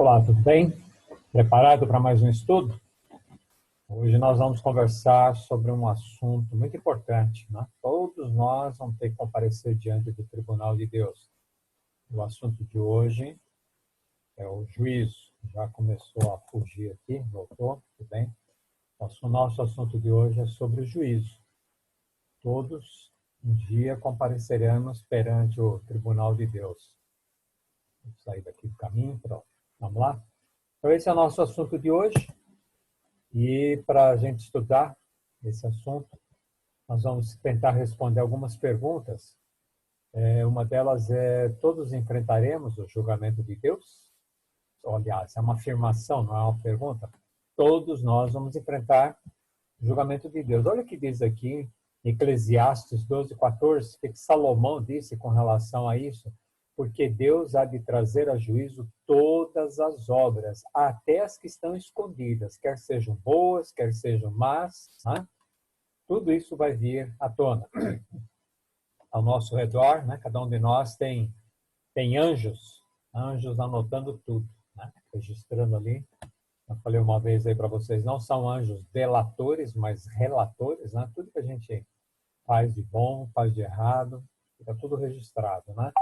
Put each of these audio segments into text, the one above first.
Olá, tudo bem? Preparado para mais um estudo? Hoje nós vamos conversar sobre um assunto muito importante, né? Todos nós vamos ter que comparecer diante do tribunal de Deus. O assunto de hoje é o juízo. Já começou a fugir aqui, voltou, tudo bem? O nosso assunto de hoje é sobre o juízo. Todos um dia compareceremos perante o tribunal de Deus. Vou sair daqui do caminho, pronto. Vamos lá? Então esse é o nosso assunto de hoje. E para a gente estudar esse assunto, nós vamos tentar responder algumas perguntas. Uma delas é: todos enfrentaremos o julgamento de Deus? Aliás, é uma afirmação, não é uma pergunta. Todos nós vamos enfrentar o julgamento de Deus. Olha o que diz aqui em Eclesiastes 12:14, o que Salomão disse com relação a isso. Porque Deus há de trazer a juízo todas as obras, até as que estão escondidas, quer sejam boas, quer sejam más, né? Tudo isso vai vir à tona. Ao nosso redor, né? Cada um de nós tem anjos anotando tudo, né? Registrando ali. Eu falei uma vez aí para vocês, não são anjos delatores, mas relatores, né? Tudo que a gente faz de bom, faz de errado, fica tudo registrado, né?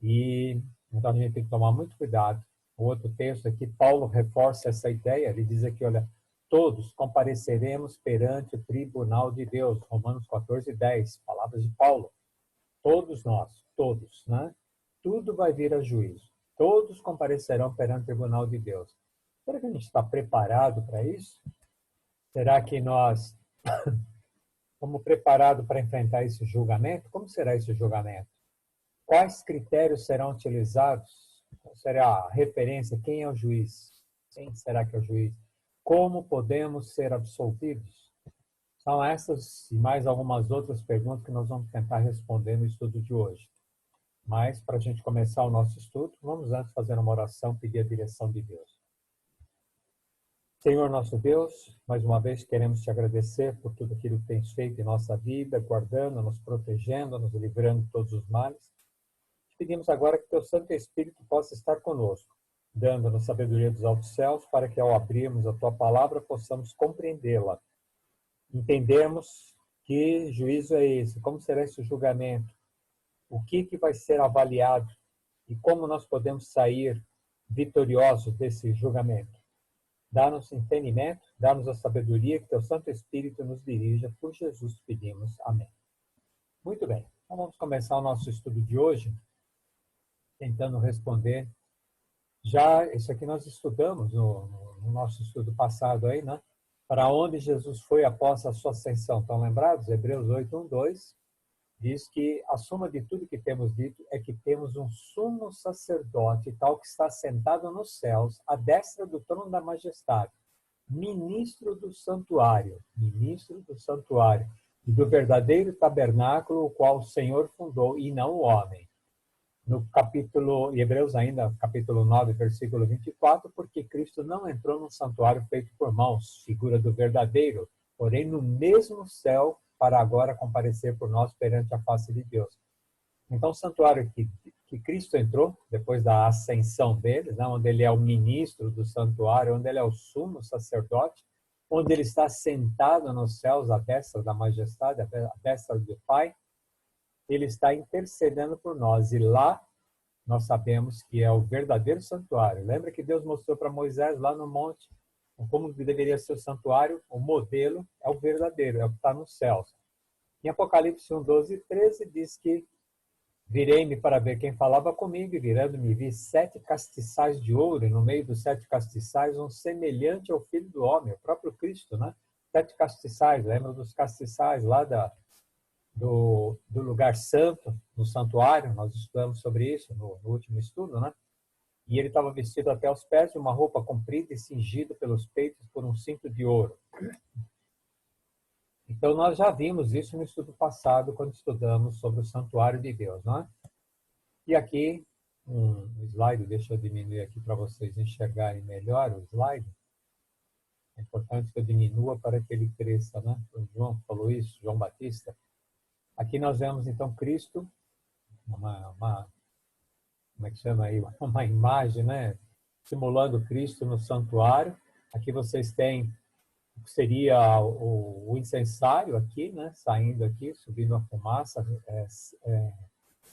E então a gente tem que tomar muito cuidado. O outro texto aqui, Paulo reforça essa ideia. Ele diz aqui, olha, todos compareceremos perante o tribunal de Deus. Romanos 14:10, palavras de Paulo. Todos nós, todos, né? Tudo vai vir a juízo. Todos comparecerão perante o tribunal de Deus. Será que a gente está preparado para isso? Será que nós estamos preparados para enfrentar esse julgamento? Como será esse julgamento? Quais critérios serão utilizados? Qual será a referência? Quem é o juiz? Quem será que é o juiz? Como podemos ser absolvidos? São essas e mais algumas outras perguntas que nós vamos tentar responder no estudo de hoje. Mas, para a gente começar o nosso estudo, vamos antes fazer uma oração, pedir a direção de Deus. Senhor nosso Deus, mais uma vez queremos te agradecer por tudo aquilo que tens feito em nossa vida, guardando, nos protegendo, nos livrando de todos os males. Pedimos agora que teu Santo Espírito possa estar conosco, dando-nos sabedoria dos altos céus, para que ao abrirmos a tua palavra possamos compreendê-la. Entendermos que juízo é esse, como será esse julgamento, o que vai ser avaliado e como nós podemos sair vitoriosos desse julgamento. Dá-nos entendimento, dá-nos a sabedoria, que teu Santo Espírito nos dirija. Por Jesus pedimos. Amém. Muito bem, então vamos começar o nosso estudo de hoje, tentando responder. Já isso aqui nós estudamos no nosso estudo passado aí, né? Para onde Jesus foi após a sua ascensão. Estão lembrados? Hebreus 8:1-2 diz que a suma de tudo que temos dito é que temos um sumo sacerdote, tal que está sentado nos céus, à destra do trono da majestade, ministro do santuário e do verdadeiro tabernáculo, o qual o Senhor fundou e não o homem. No capítulo, Hebreus ainda, capítulo 9, versículo 24, porque Cristo não entrou num santuário feito por mãos, figura do verdadeiro, porém no mesmo céu, para agora comparecer por nós perante a face de Deus. Então, o santuário que Cristo entrou, depois da ascensão dele, né, onde ele é o ministro do santuário, onde ele é o sumo sacerdote, onde ele está sentado nos céus, à destra da majestade, à destra do Pai, ele está intercedendo por nós. E lá nós sabemos que é o verdadeiro santuário. Lembra que Deus mostrou para Moisés lá no monte como deveria ser o santuário? O modelo é o verdadeiro, é o que está nos céus. Em Apocalipse 1:12-13 diz que virei-me para ver quem falava comigo, e virando-me vi 7 castiçais de ouro, e no meio dos 7 castiçais um semelhante ao Filho do Homem, o próprio Cristo, né? 7 castiçais, lembra dos castiçais lá do lugar santo, no santuário? Nós estudamos sobre isso no último estudo, né? E ele estava vestido até os pés de uma roupa comprida e cingido pelos peitos por um cinto de ouro. Então, nós já vimos isso no estudo passado, quando estudamos sobre o santuário de Deus, não é? E aqui, um slide, deixa eu diminuir aqui para vocês enxergarem melhor o slide. É importante que eu diminua para que ele cresça, né? O João falou isso, João Batista. Aqui nós vemos, então, Cristo, como é que chama aí? Uma imagem, né? simulando Cristo no santuário. Aqui vocês têm o que seria o incensário aqui, né? Saindo aqui, subindo a fumaça,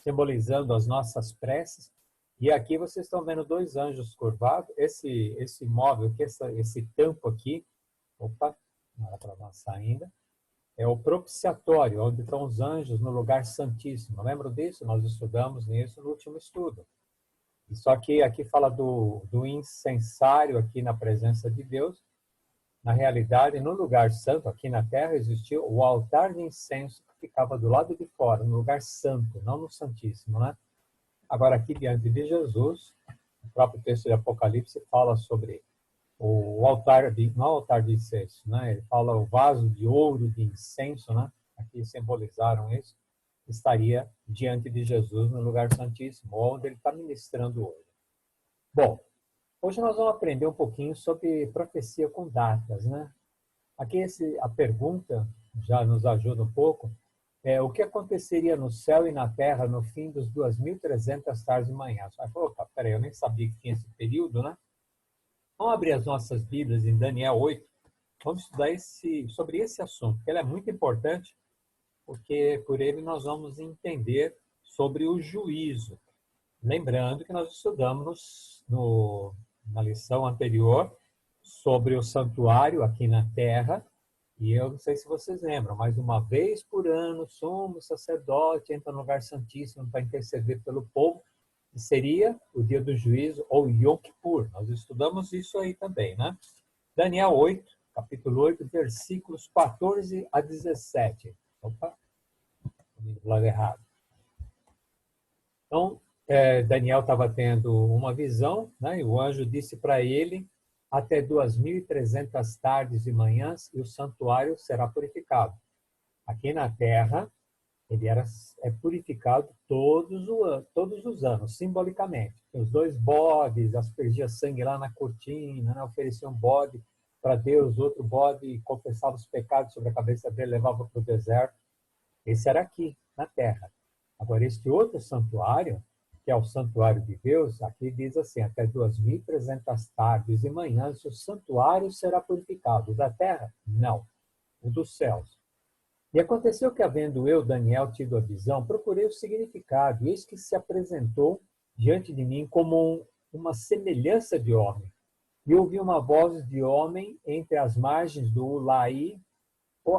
simbolizando as nossas preces. E aqui vocês estão vendo dois anjos curvados. Esse móvel aqui, esse tampo aqui, opa, não era para avançar ainda, é o propiciatório, onde estão os anjos no lugar santíssimo. Lembram disso? Nós estudamos nisso no último estudo. Só que aqui fala do incensário aqui na presença de Deus. Na realidade, no lugar santo, aqui na terra, existia o altar de incenso que ficava do lado de fora, no lugar santo, não no santíssimo, né? Agora, aqui diante de Jesus, o próprio texto de Apocalipse fala sobre o altar, não é o altar de incenso, né? Ele fala o vaso de ouro de incenso, né? Aqui simbolizaram isso, estaria diante de Jesus no lugar santíssimo, onde ele está ministrando hoje. Bom, hoje nós vamos aprender um pouquinho sobre profecia com datas, né? Aqui a pergunta já nos ajuda um pouco. O que aconteceria no céu e na terra no fim dos 2.300 tardes e manhãs? Aí falou, opa, peraí, eu nem sabia que tinha esse período, né? Vamos abrir as nossas Bíblias em Daniel 8. Vamos estudar sobre esse assunto, porque ele é muito importante, porque por ele nós vamos entender sobre o juízo. Lembrando que nós estudamos na lição anterior sobre o santuário aqui na terra, e eu não sei se vocês lembram, mas uma vez por ano, o sumo sacerdote entra no lugar santíssimo para interceder pelo povo, que seria o dia do juízo, ou Yom Kippur. Nós estudamos isso aí também, né? Daniel 8, capítulo 8, versículos 14 a 17. Opa, do lado errado. Então, Daniel estava tendo uma visão, né? E o anjo disse para ele, até 2.300 tardes e manhãs, e o santuário será purificado. Aqui na terra, ele é purificado todos os anos, simbolicamente. Os dois bodes, aspergia sangue lá na cortina, né? Ofereciam um bode para Deus, outro bode confessava os pecados sobre a cabeça dele, levava para o deserto. Esse era aqui, na terra. Agora, este outro santuário, que é o santuário de Deus, aqui diz assim, até 2.300 tardes e manhãs, o santuário será purificado. O da terra? Não. O dos céus. E aconteceu que, havendo eu, Daniel, tido a visão, procurei o significado, e eis que se apresentou diante de mim como uma semelhança de homem. E ouvi uma voz de homem entre as margens do Ulaí,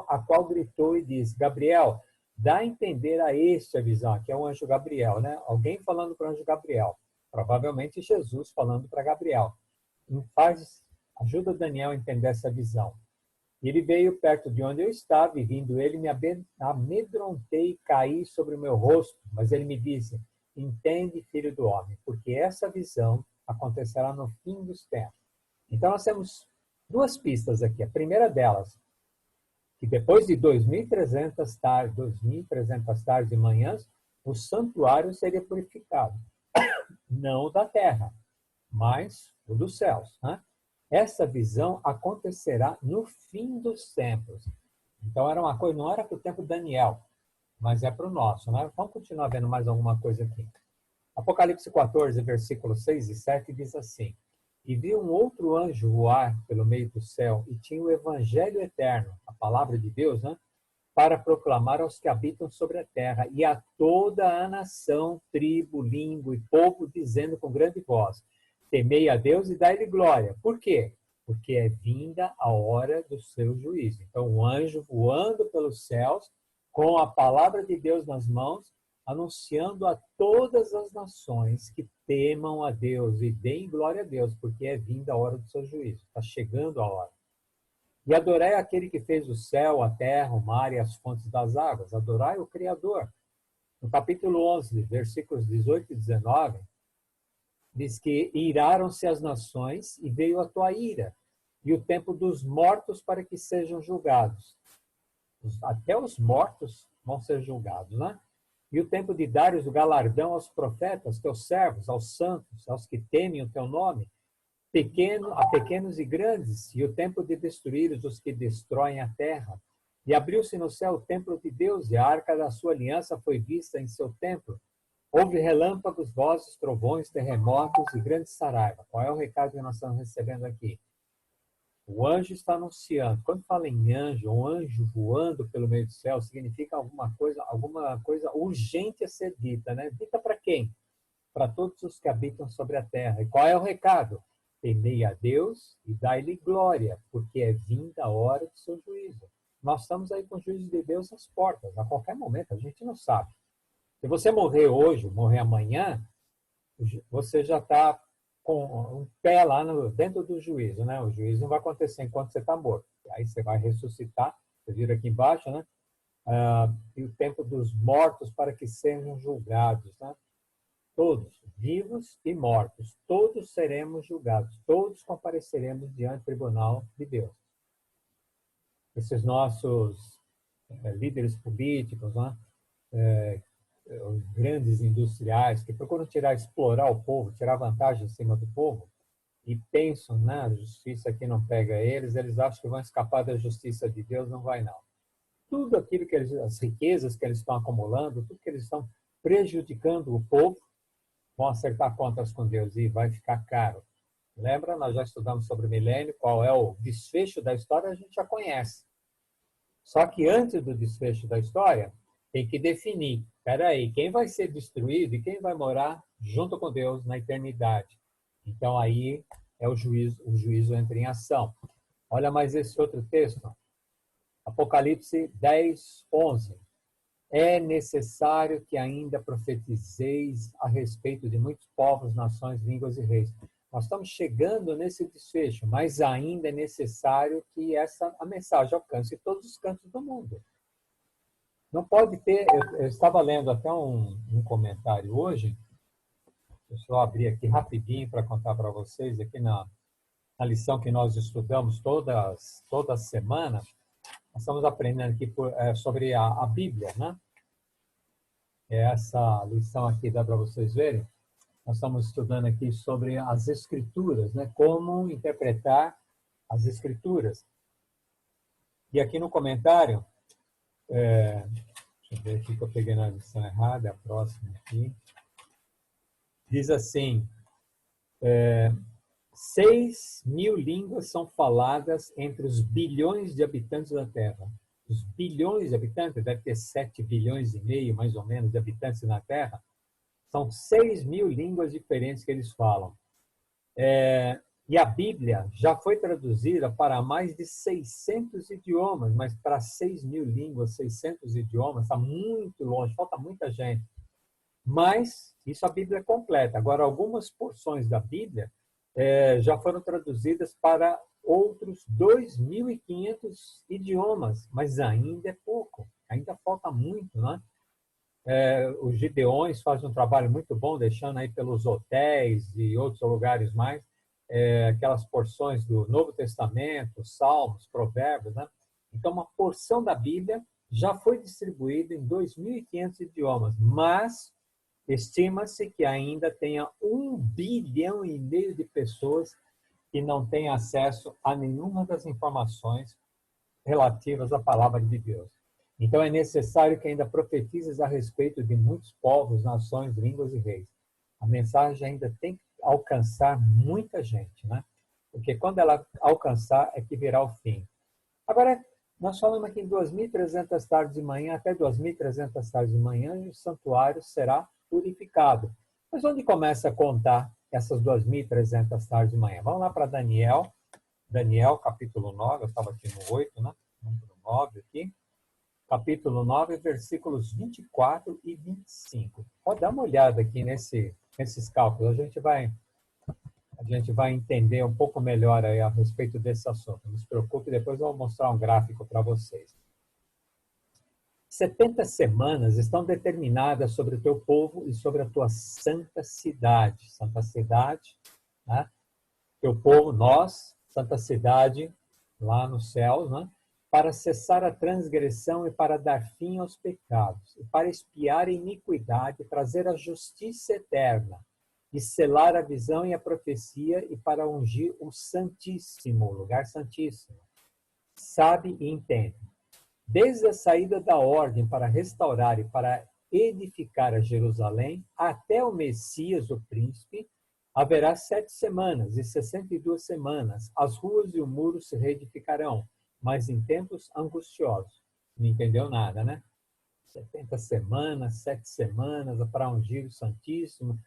a qual gritou e disse, Gabriel, dá a entender a este a visão, que é o anjo Gabriel, né? Alguém falando para o anjo Gabriel, provavelmente Jesus falando para Gabriel. Ajuda Daniel a entender essa visão. Ele veio perto de onde eu estava, e vindo ele, me amedrontei e caí sobre o meu rosto. Mas ele me disse, entende, filho do homem, porque essa visão acontecerá no fim dos tempos. Então, nós temos duas pistas aqui. A primeira delas, que depois de 2.300 tardes e manhãs, o santuário seria purificado. Não o da terra, mas o dos céus, né? Essa visão acontecerá no fim dos tempos. Então, era uma coisa, não era para o tempo de Daniel, mas é para o nosso, né? Vamos continuar vendo mais alguma coisa aqui. Apocalipse 14, versículos 6 e 7 diz assim, e vi um outro anjo voar pelo meio do céu, e tinha o evangelho eterno, a palavra de Deus, né? Para proclamar aos que habitam sobre a terra, e a toda a nação, tribo, língua e povo, dizendo com grande voz, temei a Deus e dai-lhe glória. Por quê? Porque é vinda a hora do seu juízo. Então, o anjo voando pelos céus, com a palavra de Deus nas mãos, anunciando a todas as nações que temam a Deus e deem glória a Deus, porque é vinda a hora do seu juízo. Está chegando a hora. E adorai aquele que fez o céu, a terra, o mar e as fontes das águas. Adorai o Criador. No capítulo 11, versículos 18 e 19, diz que iraram-se as nações e veio a tua ira, e o tempo dos mortos para que sejam julgados. Até os mortos vão ser julgados, né? E o tempo de dares o galardão aos profetas, teus servos, aos santos, aos que temem o teu nome, a pequenos e grandes, e o tempo de destruir os que destroem a terra. E abriu-se no céu o templo de Deus, e a arca da sua aliança foi vista em seu templo. Houve relâmpagos, vozes, trovões, terremotos e grandes saraiva. Qual é o recado que nós estamos recebendo aqui? O anjo está anunciando. Quando fala em anjo, um anjo voando pelo meio do céu, significa alguma coisa urgente a ser dita, né? Dita para quem? Para todos os que habitam sobre a terra. E qual é o recado? Temei a Deus e dai-lhe glória, porque é vinda a hora do seu juízo. Nós estamos aí com o juízo de Deus às portas, a qualquer momento, a gente não sabe. Se você morrer hoje, morrer amanhã, você já está com um pé lá dentro do juízo, né? O juízo não vai acontecer enquanto você está morto. Aí você vai ressuscitar, você vira aqui embaixo, né? E o tempo dos mortos para que sejam julgados, né? Todos, vivos e mortos, todos seremos julgados, todos compareceremos diante do tribunal de Deus. Esses nossos líderes políticos, né? Os grandes industriais que procuram explorar o povo, tirar vantagem em cima do povo e pensam, né, a justiça que não pega eles, eles acham que vão escapar da justiça de Deus, não vai não. Tudo aquilo que as riquezas que eles estão acumulando, tudo que eles estão prejudicando o povo, vão acertar contas com Deus e vai ficar caro. Lembra? Nós já estudamos sobre o milênio, qual é o desfecho da história, a gente já conhece. Só que antes do desfecho da história, tem que definir, peraí, quem vai ser destruído e quem vai morar junto com Deus na eternidade. Então aí é o juízo entra em ação. Olha mais esse outro texto, Apocalipse 10, 11. É necessário que ainda profetizeis a respeito de muitos povos, nações, línguas e reis. Nós estamos chegando nesse desfecho, mas ainda é necessário que a mensagem alcance todos os cantos do mundo. Não pode ter... Eu estava lendo até um comentário hoje, deixa eu abrir aqui rapidinho para contar para vocês, aqui na lição que nós estudamos toda semana, nós estamos aprendendo aqui sobre a Bíblia, né? Essa lição aqui dá para vocês verem. Nós estamos estudando aqui sobre as Escrituras, né? Como interpretar as Escrituras. E aqui no comentário, deixa eu ver aqui que eu peguei na lição errada, a próxima aqui. Diz assim, 6.000 línguas são faladas entre os bilhões de habitantes da Terra. Os bilhões de habitantes, deve ter 7 bilhões e meio, mais ou menos, de habitantes na Terra. São 6.000 línguas diferentes que eles falam. E a Bíblia já foi traduzida para mais de 600 idiomas, mas para 6.000 línguas, 600 idiomas, está muito longe, falta muita gente. Mas isso a Bíblia é completa. Agora, algumas porções da Bíblia já foram traduzidas para outros 2.500 idiomas, mas ainda é pouco, ainda falta muito, né? Os Gideões fazem um trabalho muito bom, deixando aí pelos hotéis e outros lugares mais, aquelas porções do Novo Testamento, Salmos, Provérbios, né? Então, uma porção da Bíblia já foi distribuída em 2.500 idiomas, mas estima-se que ainda tenha 1,5 bilhão de pessoas que não têm acesso a nenhuma das informações relativas à palavra de Deus. Então, é necessário que ainda profetizes a respeito de muitos povos, nações, línguas e reis. A mensagem ainda tem que alcançar muita gente, né? Porque quando ela alcançar, é que virá o fim. Agora, nós falamos aqui em 2.300 tardes de manhã, até 2.300 tardes de manhã, e o santuário será purificado. Mas onde começa a contar essas 2.300 tardes de manhã? Vamos lá para Daniel. Daniel, capítulo 9, eu estava aqui no 8, né? Vamos para o 9 aqui. Capítulo 9, versículos 24 e 25. Pode dar uma olhada aqui nesses cálculos. A gente vai entender um pouco melhor aí a respeito desse assunto. Não se preocupe, depois eu vou mostrar um gráfico para vocês. 70 semanas estão determinadas sobre o teu povo e sobre a tua santa cidade. Santa cidade, né? Teu povo, nós, santa cidade, lá nos céus, né? Para cessar a transgressão e para dar fim aos pecados, e para expiar a iniquidade, trazer a justiça eterna, e selar a visão e a profecia, e para ungir o Santíssimo, o lugar santíssimo. Sabe e entende. Desde a saída da ordem para restaurar e para edificar a Jerusalém, até o Messias, o príncipe, haverá 7 semanas e 62 semanas. As ruas e o muro se reedificarão, mas em tempos angustiosos. Não entendeu nada, né? 70 semanas, 7 semanas para ungir o Santíssimo.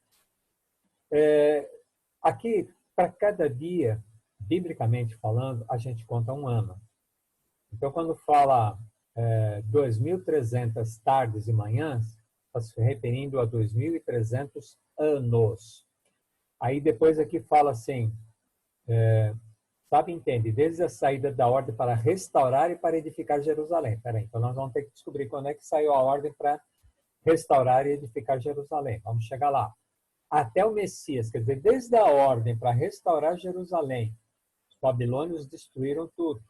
Aqui, para cada dia, biblicamente falando, a gente conta um ano. Então, quando fala 2.300 tardes e manhãs, está se referindo a 2.300 anos. Aí depois aqui fala assim, entende? Desde a saída da ordem para restaurar e para edificar Jerusalém. Peraí, então nós vamos ter que descobrir quando é que saiu a ordem para restaurar e edificar Jerusalém. Vamos chegar lá. Até o Messias, quer dizer, desde a ordem para restaurar Jerusalém, os babilônios destruíram tudo.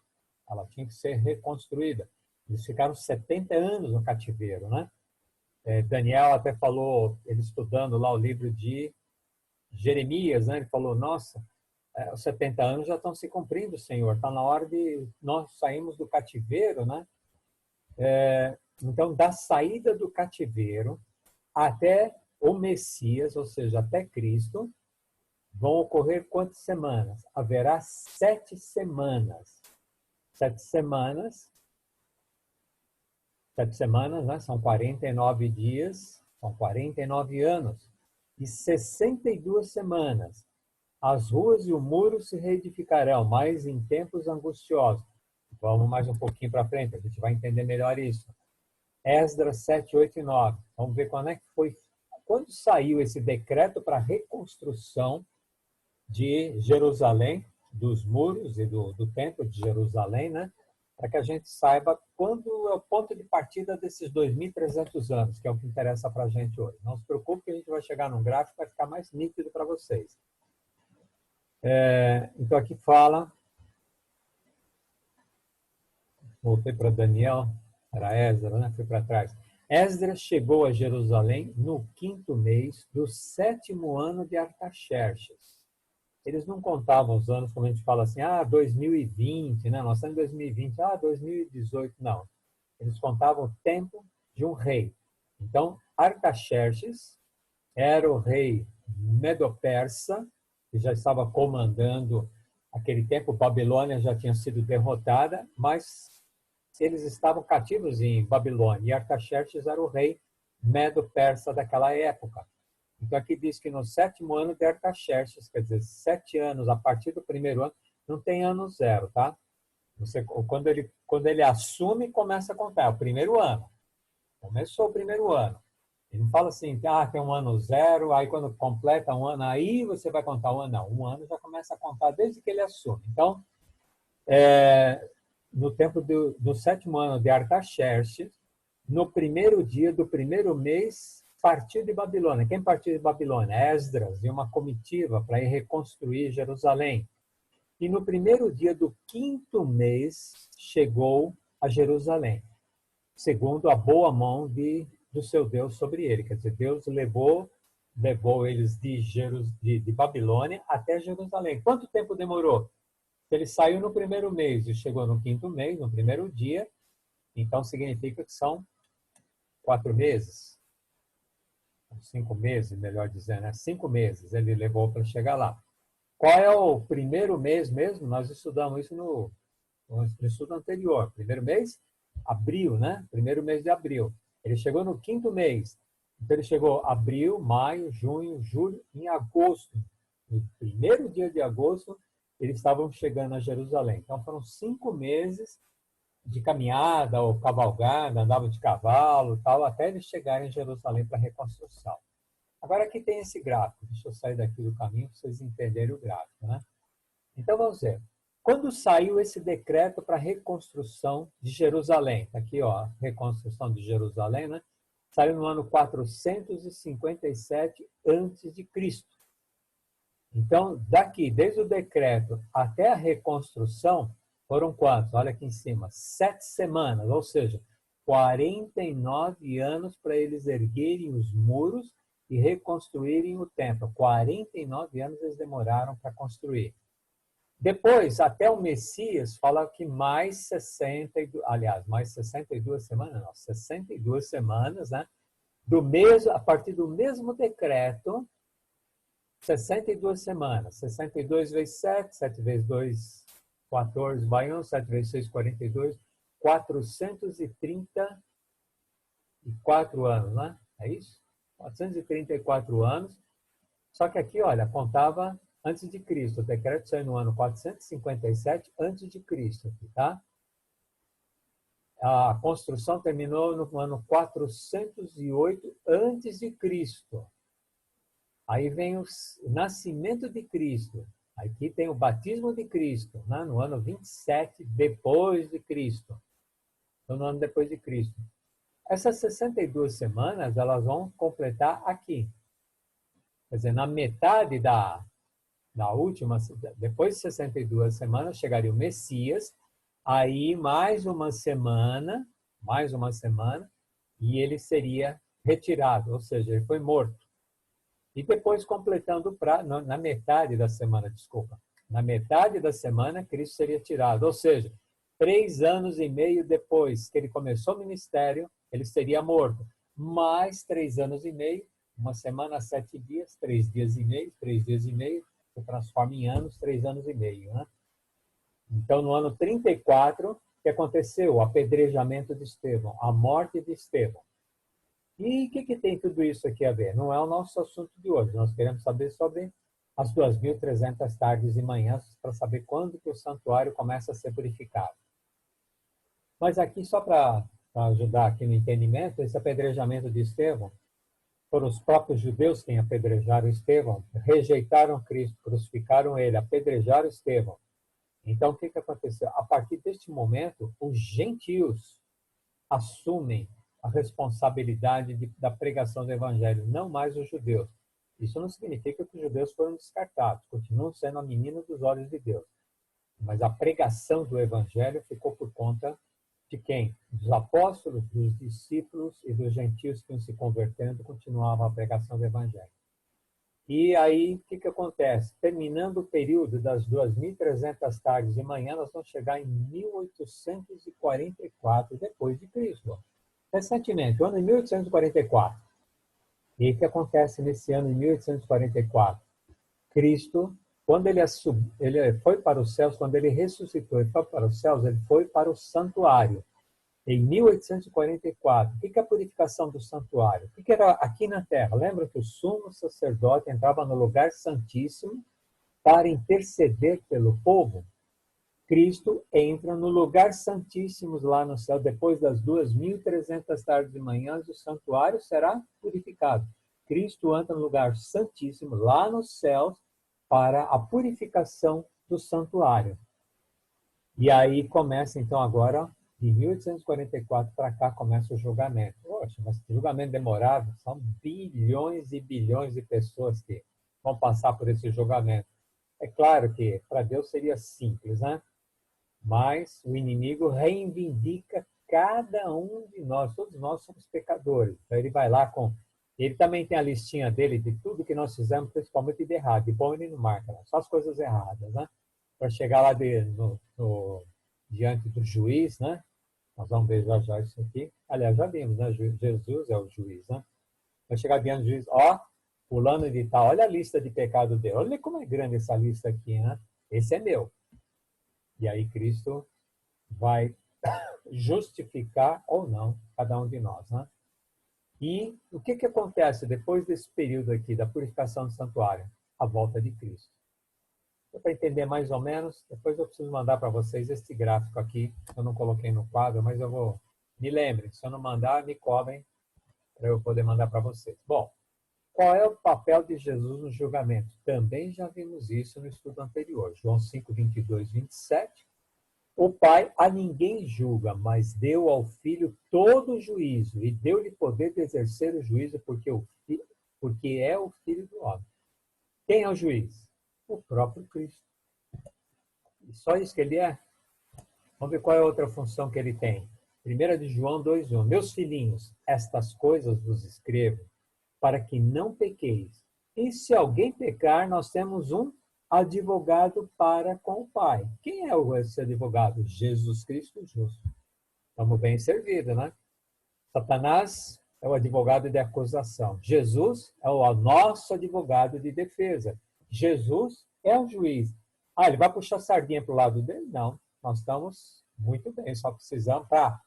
Ela tinha que ser reconstruída. Eles ficaram 70 anos no cativeiro, né? Daniel até falou, ele estudando lá o livro de Jeremias, né? Ele falou, nossa, os 70 anos já estão se cumprindo, Senhor. Está na hora de nós sairmos do cativeiro, né? Então, da saída do cativeiro até o Messias, ou seja, até Cristo, vão ocorrer quantas semanas? Haverá 7 semanas. 7 semanas. 7 semanas, né? São 49 dias, são 49 anos. E 62 semanas. As ruas e o muro se reedificarão, mas em tempos angustiosos. Vamos mais um pouquinho para frente, a gente vai entender melhor isso. Esdras 7, 8 e 9. Vamos ver quando é que foi. Quando saiu esse decreto para a reconstrução de Jerusalém, dos muros e do templo de Jerusalém, né? Para que a gente saiba quando é o ponto de partida desses 2.300 anos, que é o que interessa para a gente hoje. Não se preocupe que a gente vai chegar num gráfico que vai ficar mais nítido para vocês. Então aqui fala, voltei para Daniel, era Esdras, né? Fui para trás. Esdras chegou a Jerusalém no 5º mês do 7º ano de Artaxerxes. Eles não contavam os anos, como a gente fala assim, 2020, né? Nós estamos em 2020, 2018, não. Eles contavam o tempo de um rei. Então, Artaxerxes era o rei medo-persa, que já estava comandando aquele tempo. Babilônia já tinha sido derrotada, mas eles estavam cativos em Babilônia. E Artaxerxes era o rei medo-persa daquela época. Então, aqui diz que no 7º ano de Artaxerxes, quer dizer, 7 anos, a partir do 1º ano, não tem ano zero, tá? Quando ele assume, começa a contar. É o 1º ano. Começou o 1º ano. Ele não fala assim, tem um ano zero, aí quando completa um ano, aí você vai contar um ano. Não, um ano já começa a contar desde que ele assume. Então, no tempo do 7º ano de Artaxerxes, no 1º dia do 1º mês, partiu de Babilônia. Quem partiu de Babilônia? Esdras e uma comitiva para ir reconstruir Jerusalém. E no 1º dia do 5º mês, chegou a Jerusalém, segundo a boa mão do seu Deus sobre ele. Quer dizer, Deus levou eles de Babilônia até Jerusalém. Quanto tempo demorou? Ele saiu no 1º mês e chegou no 5º mês, no 1º dia, então significa que são 4 meses. 5 meses, melhor dizendo, né? 5 meses ele levou para chegar lá. Qual é o 1º mês mesmo? Nós estudamos isso no estudo anterior. 1º mês? Abril, né? 1º mês de abril. Ele chegou no 5º mês. Então, ele chegou abril, maio, junho, julho, em agosto. No 1º dia de agosto, eles estavam chegando a Jerusalém. Então, foram 5 meses de caminhada ou cavalgada, andavam de cavalo, tal, até eles chegarem em Jerusalém para a reconstrução. Agora aqui tem esse gráfico. Deixa eu sair daqui do caminho para vocês entenderem o gráfico, né? Então, vamos ver. Quando saiu esse decreto para a reconstrução de Jerusalém? Aqui, ó, reconstrução de Jerusalém, né? Saiu no ano 457 a.C. Então, daqui, desde o decreto até a reconstrução, foram quantos? Olha aqui em cima, 7 semanas, ou seja, 49 anos para eles erguerem os muros e reconstruírem o templo. 49 anos eles demoraram para construir. Depois, até o Messias, fala que mais 62 semanas, né? a partir do mesmo decreto, 62 semanas. 62 vezes 7, 7 vezes 2, 14, vai 1, 7 vezes 6, 42, 434 anos, né? É isso? 434 anos. Só que aqui, olha, contava antes de Cristo. O decreto saiu no ano 457 antes de Cristo, tá? A construção terminou no ano 408 antes de Cristo. Aí vem o nascimento de Cristo. Aqui tem o batismo de Cristo, né? No ano 27 depois de Cristo. Então, no ano depois de Cristo. Essas 62 semanas, elas vão completar aqui. Quer dizer, na metade da última, depois de 62 semanas, chegaria o Messias, aí mais uma semana, e ele seria retirado, ou seja, ele foi morto. E depois, completando na metade da semana, na metade da semana, Cristo seria tirado, ou seja, 3 anos e meio depois que ele começou o ministério, ele seria morto. Mais 3 anos e meio, uma semana, 7 dias, 3 dias e meio, 3 dias e meio, se transforma em anos, 3 anos e meio. Né? Então, no ano 34, o que aconteceu? O apedrejamento de Estevão, a morte de Estevão. E o que tem tudo isso aqui a ver? Não é o nosso assunto de hoje. Nós queremos saber sobre as 2.300 tardes e manhãs para saber quando que o santuário começa a ser purificado. Mas aqui, só para ajudar aqui no entendimento, esse apedrejamento de Estevão, foram os próprios judeus quem apedrejaram Estevão, rejeitaram Cristo, crucificaram ele, apedrejaram Estevão. Então, o que aconteceu? A partir deste momento, os gentios assumem a responsabilidade da pregação do evangelho, não mais os judeus. Isso não significa que os judeus foram descartados, continuam sendo a menina dos olhos de Deus. Mas a pregação do evangelho ficou por conta de quem? Dos apóstolos, dos discípulos e dos gentios que iam se convertendo, continuava a pregação do evangelho. E aí, o que acontece? Terminando o período das 2.300 tardes de manhã, nós vamos chegar em 1844 depois de Cristo. Recentemente, o ano de 1844. E o que acontece nesse ano de 1844? Cristo, quando ele foi para os céus, quando ele ressuscitou e foi para os céus, ele foi para o santuário. Em 1844, o que é a purificação do santuário? O que era aqui na terra? Lembra que o sumo sacerdote entrava no lugar santíssimo para interceder pelo povo? Cristo entra no lugar santíssimo lá no céu, depois das 2.300 tardes e manhãs, o santuário será purificado. Cristo entra no lugar santíssimo lá nos céus para a purificação do santuário. E aí começa então agora, de 1844 para cá, começa o julgamento. Poxa, mas que julgamento demorado, são bilhões e bilhões de pessoas que vão passar por esse julgamento. É claro que para Deus seria simples, né? Mas o inimigo reivindica cada um de nós, todos nós somos pecadores. Então ele vai lá ele também tem a listinha dele de tudo que nós fizemos, principalmente de errado. De bom ele não marca, né? Só as coisas erradas, né? Para chegar lá diante do juiz, né? Nós vamos ver já isso aqui. Aliás, já vimos, né? Jesus é o juiz, né? Vai chegar diante do juiz, fulano de tal, olha a lista de pecado dele. Olha como é grande essa lista aqui, né? Esse é meu. E aí Cristo vai justificar ou não cada um de nós, né? E o que acontece depois desse período aqui da purificação do santuário? A volta de Cristo. Para entender mais ou menos, depois eu preciso mandar para vocês este gráfico aqui. Eu não coloquei no quadro, mas eu vou... Me lembrem, se eu não mandar, me cobrem para eu poder mandar para vocês. Bom, qual é o papel de Jesus no julgamento? Também já vimos isso no estudo anterior. João 5, 22, 27. O Pai a ninguém julga, mas deu ao Filho todo o juízo e deu-lhe poder de exercer o juízo porque é o Filho do homem. Quem é o juiz? O próprio Cristo. E só isso que ele é? Vamos ver qual é a outra função que ele tem. 1 de João 2,1. Meus filhinhos, estas coisas vos escrevo para que não pequeis. E se alguém pecar, nós temos um advogado para com o Pai. Quem é esse advogado? Jesus Cristo justo. Estamos bem servidos, né? Satanás é o advogado de acusação. Jesus é o nosso advogado de defesa. Jesus é o juiz. Ah, ele vai puxar a sardinha para o lado dele? Não. Nós estamos muito bem, só precisamos para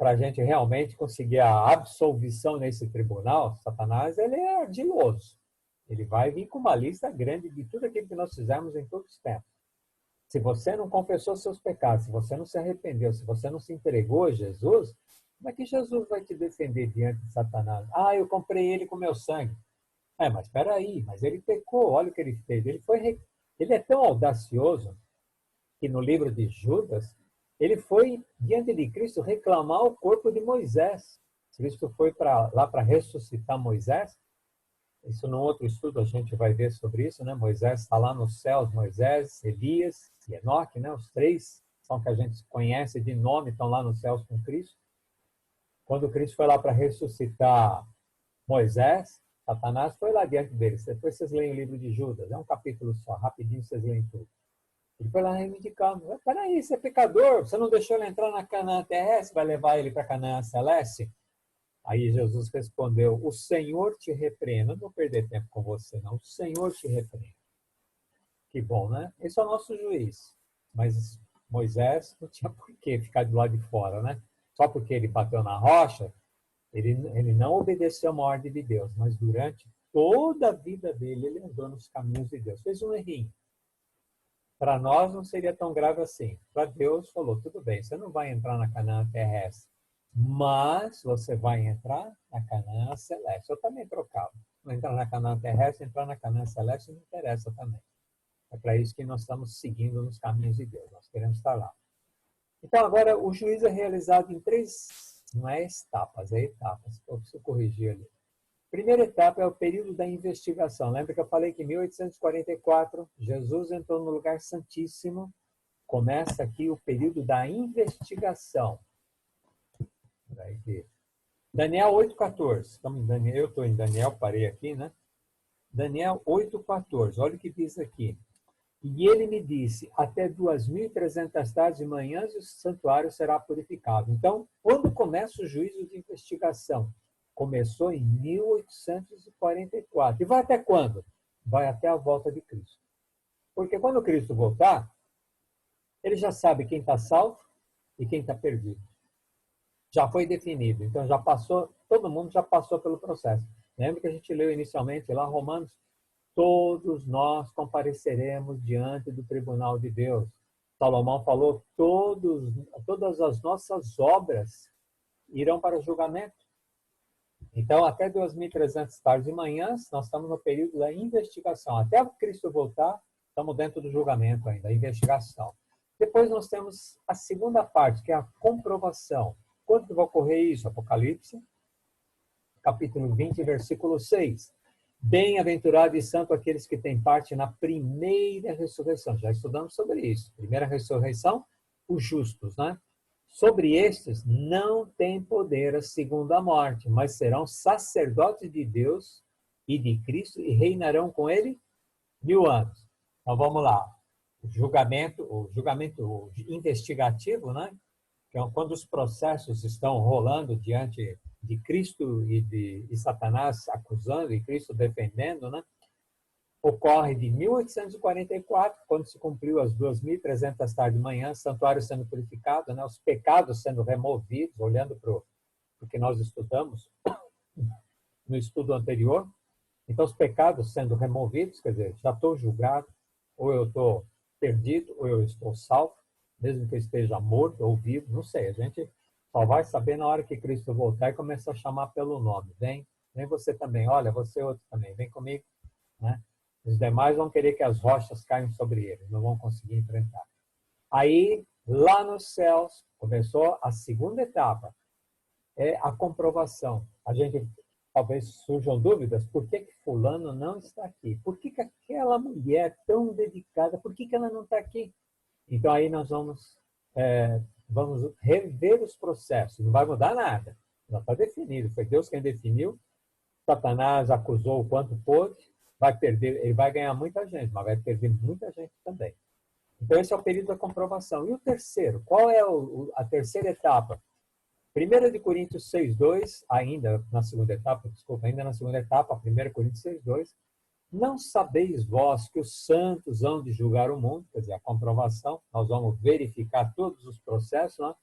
a gente realmente conseguir a absolvição nesse tribunal. Satanás, ele é ardiloso. Ele vai vir com uma lista grande de tudo aquilo que nós fizemos em todos os tempos. Se você não confessou seus pecados, se você não se arrependeu, se você não se entregou a Jesus, como é que Jesus vai te defender diante de Satanás? Ah, eu comprei ele com meu sangue. Mas espera aí, mas ele pecou, olha o que ele fez. Ele é tão audacioso que no livro de Judas, ele foi diante de Cristo reclamar o corpo de Moisés. Cristo foi lá para ressuscitar Moisés. Isso num outro estudo a gente vai ver sobre isso, né? Moisés está lá nos céus, Moisés, Elias e Enoque, né? Os três são que a gente conhece de nome, estão lá nos céus com Cristo. Quando Cristo foi lá para ressuscitar Moisés, Satanás foi lá diante deles. Depois vocês leem o livro de Judas, é um capítulo só, rapidinho vocês leem tudo. Ele foi lá reivindicando. Peraí, você é pecador, você não deixou ele entrar na Canaã terrestre, vai levar ele para Canaã celeste? Aí Jesus respondeu, o Senhor te repreenda. Não vou perder tempo com você, não. O Senhor te repreenda. Que bom, né? Esse é o nosso juiz. Mas Moisés não tinha por que ficar do lado de fora, né? Só porque ele bateu na rocha, ele não obedeceu a uma ordem de Deus, mas durante toda a vida dele, ele andou nos caminhos de Deus. Fez um errinho. Para nós não seria tão grave assim. Para Deus falou, tudo bem, você não vai entrar na Canaã terrestre, mas você vai entrar na Canaã celeste. Eu também trocava. Não entrar na Canaã terrestre, entrar na Canaã celeste não interessa também. É para isso que nós estamos seguindo nos caminhos de Deus. Nós queremos estar lá. Então, agora, o juízo é realizado em 3, não é etapas, é etapas. Eu preciso corrigir ali. Primeira etapa é o período da investigação. Lembra que eu falei que em 1844, Jesus entrou no lugar santíssimo. Começa aqui o período da investigação. Daniel 8,14. Eu estou em Daniel, parei aqui, né? Daniel 8,14. Olha o que diz aqui. E ele me disse, até 2.300 tardes e manhãs o santuário será purificado. Então, quando começa o juízo de investigação? Começou em 1844. E vai até quando? Vai até a volta de Cristo. Porque quando Cristo voltar, ele já sabe quem está salvo e quem está perdido. Já foi definido. Então, já passou, todo mundo já passou pelo processo. Lembra que a gente leu inicialmente lá Romanos? Todos nós compareceremos diante do tribunal de Deus. Salomão falou, todas as nossas obras irão para o julgamento. Então, até 2.300 tardes e manhãs, nós estamos no período da investigação. Até Cristo voltar, estamos dentro do julgamento ainda, a investigação. Depois nós temos a segunda parte, que é a comprovação. Quando que vai ocorrer isso? Apocalipse, capítulo 20, versículo 6. Bem-aventurado e santo aqueles que têm parte na primeira ressurreição. Já estudamos sobre isso. Primeira ressurreição, os justos, né? Sobre estes não tem poder a segunda morte, mas serão sacerdotes de Deus e de Cristo e reinarão com ele 1000 anos. Então vamos lá. O julgamento investigativo, né? Que é quando os processos estão rolando diante de Cristo e Satanás acusando e Cristo defendendo, né? Ocorre de 1844, quando se cumpriu as 2.300 tardes de manhã, santuário sendo purificado, né? Os pecados sendo removidos, olhando para o que nós estudamos no estudo anterior. Então, os pecados sendo removidos, quer dizer, já estou julgado, ou eu estou perdido, ou eu estou salvo, mesmo que eu esteja morto ou vivo, não sei, a gente só vai saber na hora que Cristo voltar e começar a chamar pelo nome. Vem você também, olha, você outro também, vem comigo, né? Os demais vão querer que as rochas caiam sobre eles, não vão conseguir enfrentar. Aí, lá nos céus, começou a segunda etapa, é a comprovação. A gente, talvez surjam dúvidas, por que fulano não está aqui? Por que aquela mulher tão dedicada, por que ela não está aqui? Então, aí nós vamos rever os processos, não vai mudar nada, já está definido, foi Deus quem definiu, Satanás acusou o quanto pôde, vai perder, ele vai ganhar muita gente, mas vai perder muita gente também. Então, esse é o período da comprovação. E o terceiro? Qual é a terceira etapa? 1 de Coríntios 6:2, ainda na segunda etapa, 1 Coríntios 6:2, não sabeis vós que os santos hão de julgar o mundo, quer dizer, a comprovação, nós vamos verificar todos os processos, né?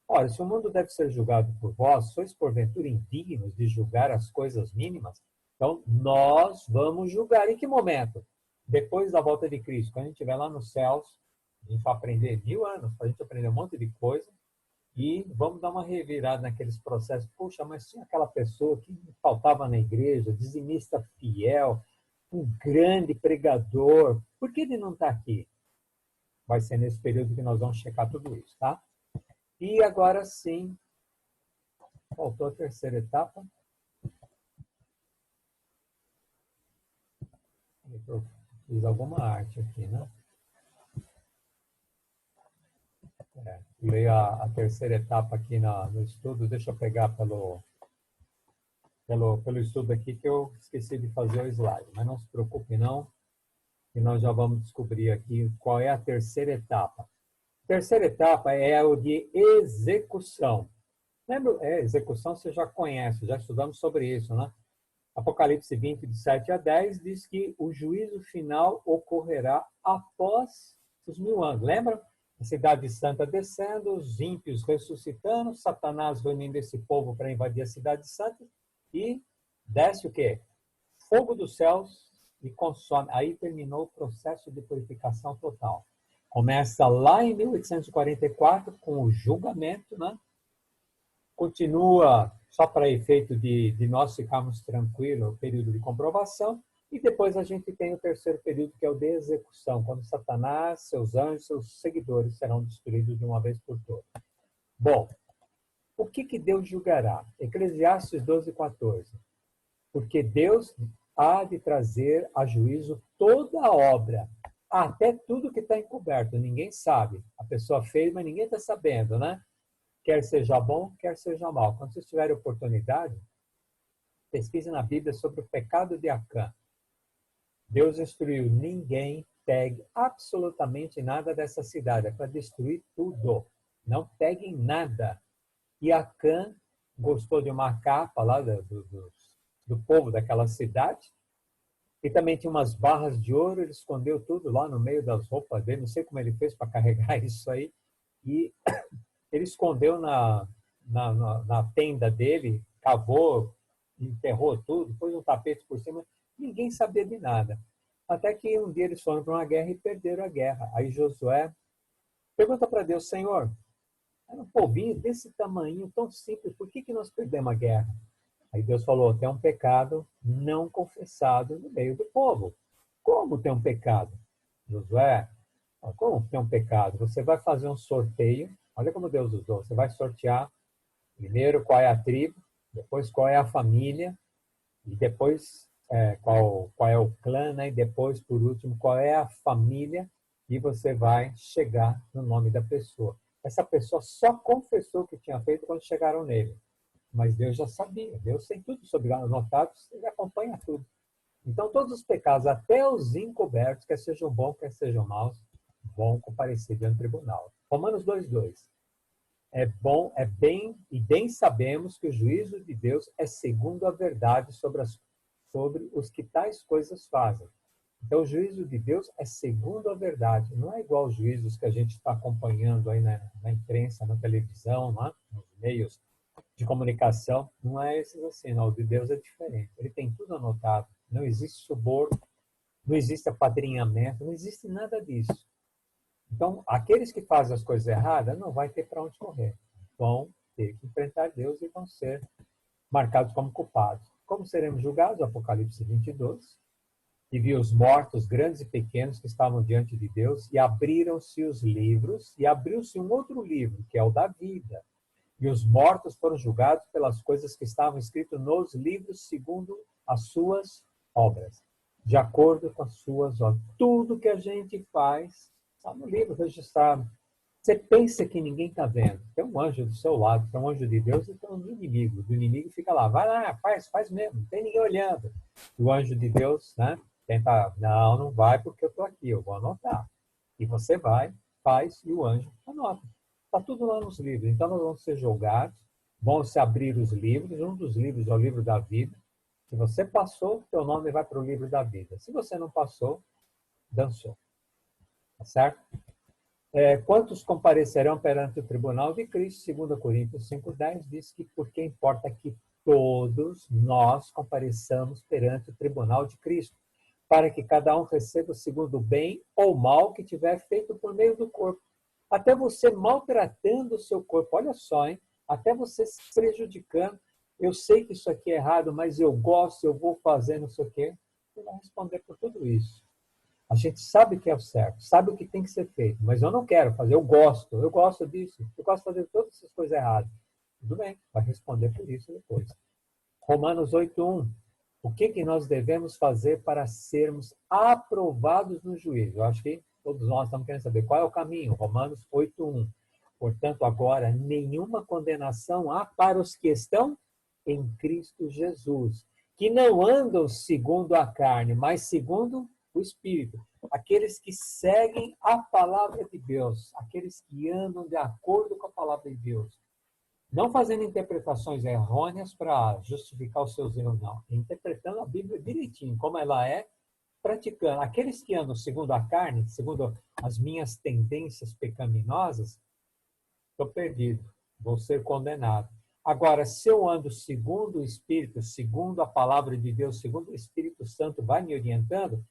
Ora, se o mundo deve ser julgado por vós, sois porventura indignos de julgar as coisas mínimas? Então, nós vamos julgar. Em que momento? Depois da volta de Cristo. Quando a gente estiver lá nos céus, a gente vai aprender 1000 anos, para a gente aprender um monte de coisa, e vamos dar uma revirada naqueles processos. Puxa, mas tinha aquela pessoa que faltava na igreja, dizimista fiel, um grande pregador. Por que ele não está aqui? Vai ser nesse período que nós vamos checar tudo isso, tá? E agora sim, faltou a terceira etapa. Eu fiz alguma arte aqui, né? Leio a terceira etapa aqui no estudo. Deixa eu pegar pelo estudo aqui que eu esqueci de fazer o slide. Mas não se preocupe não, que nós já vamos descobrir aqui qual é a terceira etapa. A terceira etapa é o de execução. Lembra? Execução você já conhece, já estudamos sobre isso, né? Apocalipse 20, de 7 a 10, diz que o juízo final ocorrerá após os 1000 anos. Lembra? A cidade santa descendo, os ímpios ressuscitando, Satanás reunindo esse povo para invadir a cidade santa e desce o quê? Fogo dos céus e consome. Aí terminou o processo de purificação total. Começa lá em 1844 com o julgamento, né? Continua, só para efeito de nós ficarmos tranquilos, o período de comprovação, e depois a gente tem o terceiro período, que é o de execução, quando Satanás, seus anjos, seus seguidores serão destruídos de uma vez por todas. Bom, o que Deus julgará? Eclesiastes 12:14. Porque Deus há de trazer a juízo toda a obra, até tudo que está encoberto, ninguém sabe. A pessoa fez, mas ninguém está sabendo, né? Quer seja bom, quer seja mal. Quando vocês tiverem oportunidade, pesquise na Bíblia sobre o pecado de Acã. Deus instruiu, ninguém pegue absolutamente nada dessa cidade, é para destruir tudo. Não peguem nada. E Acã gostou de uma capa lá do povo daquela cidade, e também tinha umas barras de ouro, ele escondeu tudo lá no meio das roupas dele, não sei como ele fez para carregar isso aí, e ele escondeu na tenda dele, cavou, enterrou tudo, pôs um tapete por cima, ninguém sabia de nada. Até que um dia eles foram para uma guerra e perderam a guerra. Aí Josué pergunta para Deus, Senhor, era um povinho desse tamanho, tão simples, por que nós perdemos a guerra? Aí Deus falou, tem um pecado não confessado no meio do povo. Como tem um pecado? Josué, como tem um pecado? Você vai fazer um sorteio, olha como Deus usou, você vai sortear primeiro qual é a tribo, depois qual é a família, e depois qual é o clã, né? E depois, por último, qual é a família, e você vai chegar no nome da pessoa. Essa pessoa só confessou o que tinha feito quando chegaram nele. Mas Deus já sabia, Deus tem tudo sobre anotados, ele acompanha tudo. Então, todos os pecados, até os encobertos, quer sejam bons, quer sejam maus, vão comparecer diante do tribunal. Romanos 2:2. É bem e bem sabemos que o juízo de Deus é segundo a verdade sobre os que tais coisas fazem. Então, o juízo de Deus é segundo a verdade. Não é igual aos juízos que a gente está acompanhando aí na imprensa, na televisão, nos meios de comunicação. Não é esses assim, não. O de Deus é diferente. Ele tem tudo anotado. Não existe suborno, não existe apadrinhamento, não existe nada disso. Então, aqueles que fazem as coisas erradas não vai ter para onde correr. Vão ter que enfrentar Deus e vão ser marcados como culpados. Como seremos julgados? Apocalipse 22. E vi os mortos, grandes e pequenos, que estavam diante de Deus, e abriram-se os livros, e abriu-se um outro livro, que é o da vida. E os mortos foram julgados pelas coisas que estavam escritas nos livros, segundo as suas obras, de acordo com as suas obras. Tudo que a gente faz está no livro registrado. Você pensa que ninguém está vendo. Tem um anjo do seu lado, tem um anjo de Deus e tem um inimigo. Do inimigo fica lá, vai lá, faz mesmo, não tem ninguém olhando. O anjo de Deus, né, tenta, não vai porque eu estou aqui, eu vou anotar. E você vai, faz e o anjo anota. Está tudo lá nos livros. Então nós vamos ser julgados vão se abrir os livros, um dos livros é o livro da vida. Se você passou, teu nome vai para o livro da vida. Se você não passou, dançou. Tá certo? Quantos comparecerão perante o tribunal de Cristo? 2 Coríntios 5,10 diz que porque importa que todos nós compareçamos perante o tribunal de Cristo, para que cada um receba segundo o bem ou mal que tiver feito por meio do corpo. Até você maltratando o seu corpo, olha só, hein? Até você se prejudicando. Eu sei que isso aqui é errado, mas eu gosto, eu vou fazer não sei o quê. Você vai responder por tudo isso. A gente sabe que é o certo, sabe o que tem que ser feito, mas eu não quero fazer, eu gosto disso, eu gosto de fazer todas essas coisas erradas. Tudo bem, vai responder por isso depois. Romanos 8:1. O que nós devemos fazer para sermos aprovados no juízo? Eu acho que todos nós estamos querendo saber qual é o caminho. Romanos 8:1. Portanto, agora, nenhuma condenação há para os que estão em Cristo Jesus, que não andam segundo a carne, mas segundo o Espírito. Aqueles que seguem a palavra de Deus, aqueles que andam de acordo com a palavra de Deus. Não fazendo interpretações errôneas para justificar os seus erros, não. Interpretando a Bíblia direitinho, como ela é, praticando. Aqueles que andam segundo a carne, segundo as minhas tendências pecaminosas, estou perdido, vou ser condenado. Agora, se eu ando segundo o Espírito, segundo a palavra de Deus, segundo o Espírito Santo vai me orientando,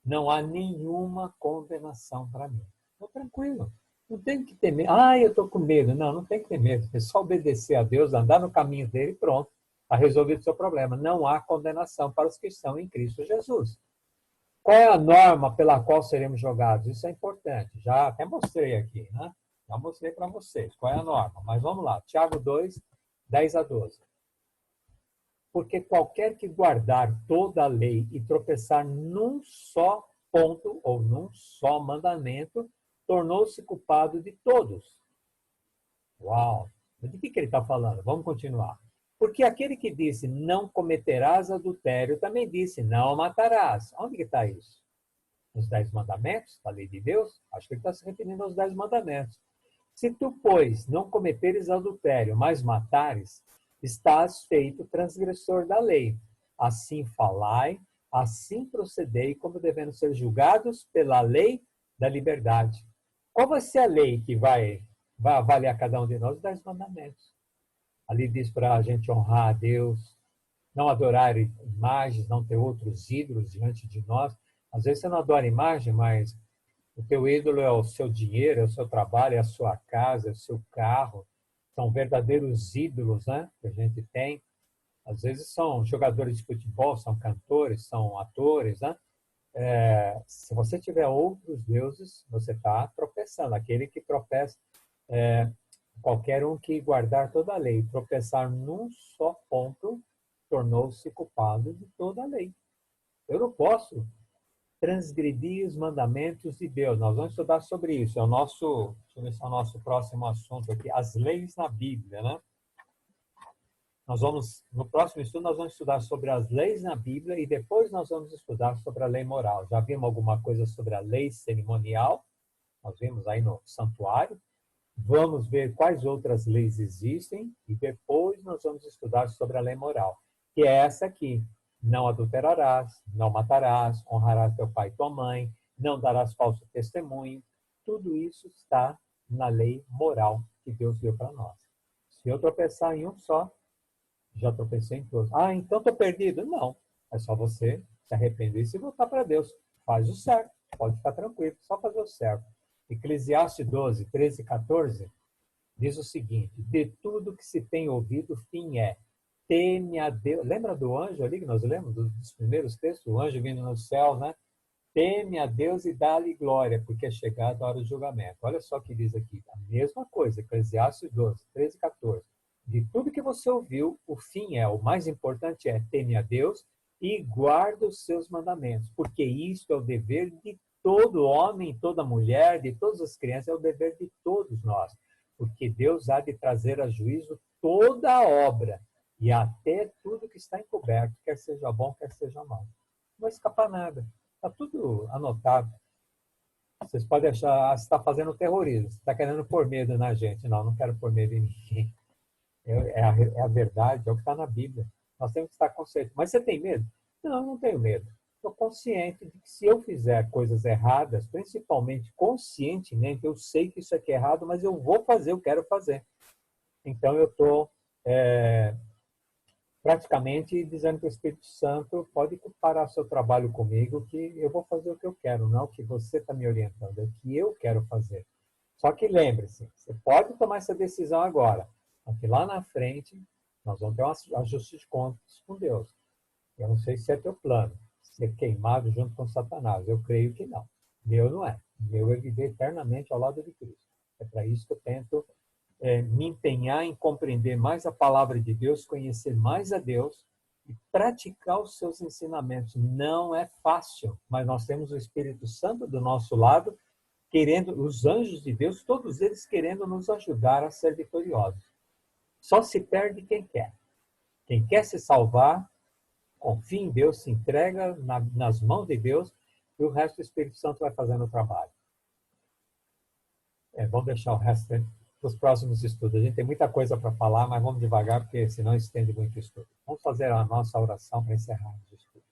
não há nenhuma condenação para mim. Estou tranquilo. Não tem que ter medo. Eu estou com medo. Não, não tem que ter medo. É só obedecer a Deus, andar no caminho dele e pronto. Está resolvido o seu problema. Não há condenação para os que estão em Cristo Jesus. Qual é a norma pela qual seremos julgados? Isso é importante. Já até mostrei aqui, né? Já mostrei para vocês qual é a norma. Mas vamos lá. Tiago 2, 10-12. Porque qualquer que guardar toda a lei e tropeçar num só ponto ou num só mandamento, tornou-se culpado de todos. Uau! De que ele está falando? Vamos continuar. Porque aquele que disse não cometerás adultério, também disse não matarás. Onde que está isso? Nos 10 mandamentos, da lei de Deus? Acho que ele está se referindo aos 10 mandamentos. Se tu, pois, não cometeres adultério, mas matares, estás feito transgressor da lei. Assim falai, assim procedei, como devendo ser julgados pela lei da liberdade. Qual vai ser a lei que vai avaliar cada um de nós? Os 10 mandamentos. Ali diz para a gente honrar a Deus, não adorar imagens, não ter outros ídolos diante de nós. Às vezes você não adora imagem, mas o teu ídolo é o seu dinheiro, é o seu trabalho, é a sua casa, é o seu carro. São verdadeiros ídolos, né, que a gente tem. Às vezes são jogadores de futebol, são cantores, são atores, né? Se você tiver outros deuses, você está tropeçando. Aquele que tropeça, qualquer um que guardar toda a lei, tropeçar num só ponto, tornou-se culpado de toda a lei. Eu não posso transgredir os mandamentos de Deus. Nós vamos estudar sobre isso. Deixa eu ver se é o nosso próximo assunto aqui, as leis na Bíblia, né? No próximo estudo, nós vamos estudar sobre as leis na Bíblia e depois nós vamos estudar sobre a lei moral. Já vimos alguma coisa sobre a lei cerimonial, nós vimos aí no santuário. Vamos ver quais outras leis existem e depois nós vamos estudar sobre a lei moral, que é essa aqui. Não adulterarás, não matarás, honrarás teu pai e tua mãe, não darás falso testemunho. Tudo isso está na lei moral que Deus deu para nós. Se eu tropeçar em um só, já tropecei em todos. Então estou perdido? Não. É só você se arrepender e se voltar para Deus. Faz o certo. Pode ficar tranquilo. Só fazer o certo. Eclesiastes 12, 13 e 14 diz o seguinte: de tudo que se tem ouvido, o fim é teme a Deus. Lembra do anjo ali que nós lemos dos primeiros textos? O anjo vindo no céu, né? Teme a Deus e dá-lhe glória, porque é chegada a hora do julgamento. Olha só o que diz aqui. A mesma coisa, Eclesiastes 12, 13 e 14. De tudo que você ouviu, o fim o mais importante é teme a Deus e guarda os seus mandamentos, porque isto é o dever de todo homem, toda mulher, de todas as crianças, é o dever de todos nós, porque Deus há de trazer a juízo toda a obra e até tudo que está encoberto, quer seja bom, quer seja mal. Não vai escapar nada. Está tudo anotado. Vocês podem achar, você está fazendo terrorismo, você está querendo pôr medo na gente. Não, não quero pôr medo em ninguém. É a verdade, é o que está na Bíblia. Nós temos que estar conscientes. Mas você tem medo? Não, não tenho medo. Estou consciente de que se eu fizer coisas erradas, principalmente conscientemente, eu sei que isso aqui é errado, mas eu vou fazer, eu quero fazer. Então eu estou praticamente dizendo que o Espírito Santo pode parar seu trabalho comigo, que eu vou fazer o que eu quero, não o que você está me orientando, é o que eu quero fazer. Só que lembre-se, você pode tomar essa decisão agora, porque lá na frente nós vamos ter um ajuste de contas com Deus. Eu não sei se é teu plano, ser queimado junto com Satanás. Eu creio que não. Meu não é. Meu é viver eternamente ao lado de Cristo. É para isso que eu tento me empenhar em compreender mais a palavra de Deus, conhecer mais a Deus e praticar os seus ensinamentos. Não é fácil, mas nós temos o Espírito Santo do nosso lado, querendo, os anjos de Deus, todos eles querendo nos ajudar a ser vitoriosos. Só se perde quem quer. Quem quer se salvar, confia em Deus, se entrega nas mãos de Deus e o resto do Espírito Santo vai fazendo o trabalho. Vamos deixar o resto para os próximos estudos. A gente tem muita coisa para falar, mas vamos devagar, porque senão estende muito o estudo. Vamos fazer a nossa oração para encerrar o estudo.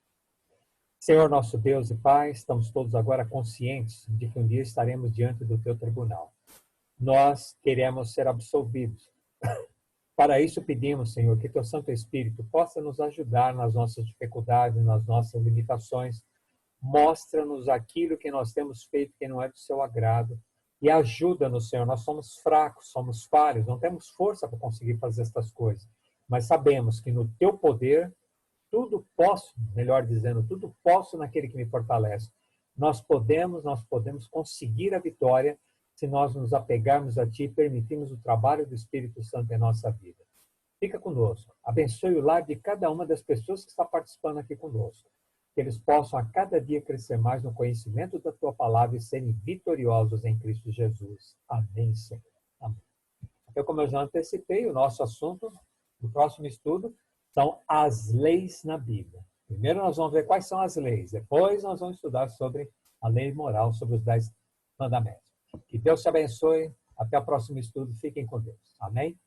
Senhor nosso Deus e Pai, estamos todos agora conscientes de que um dia estaremos diante do Teu tribunal. Nós queremos ser absolvidos. Para isso pedimos, Senhor, que Teu Santo Espírito possa nos ajudar nas nossas dificuldades, nas nossas limitações. Mostra-nos aquilo que nós temos feito que não é do Seu agrado. E ajuda-nos, Senhor. Nós somos fracos, somos falhos, não temos força para conseguir fazer estas coisas. Mas sabemos que no Teu poder, tudo posso, melhor dizendo, tudo posso naquele que me fortalece. Nós podemos conseguir a vitória se nós nos apegarmos a Ti e permitirmos o trabalho do Espírito Santo em nossa vida. Fica conosco. Abençoe o lar de cada uma das pessoas que está participando aqui conosco. Que eles possam a cada dia crescer mais no conhecimento da Tua palavra e serem vitoriosos em Cristo Jesus. Amém, Senhor. Amém. Então, como eu já antecipei, o nosso assunto do próximo estudo são as leis na Bíblia. Primeiro nós vamos ver quais são as leis. Depois nós vamos estudar sobre a lei moral, sobre os 10 mandamentos. Que Deus te abençoe. Até o próximo estudo. Fiquem com Deus. Amém?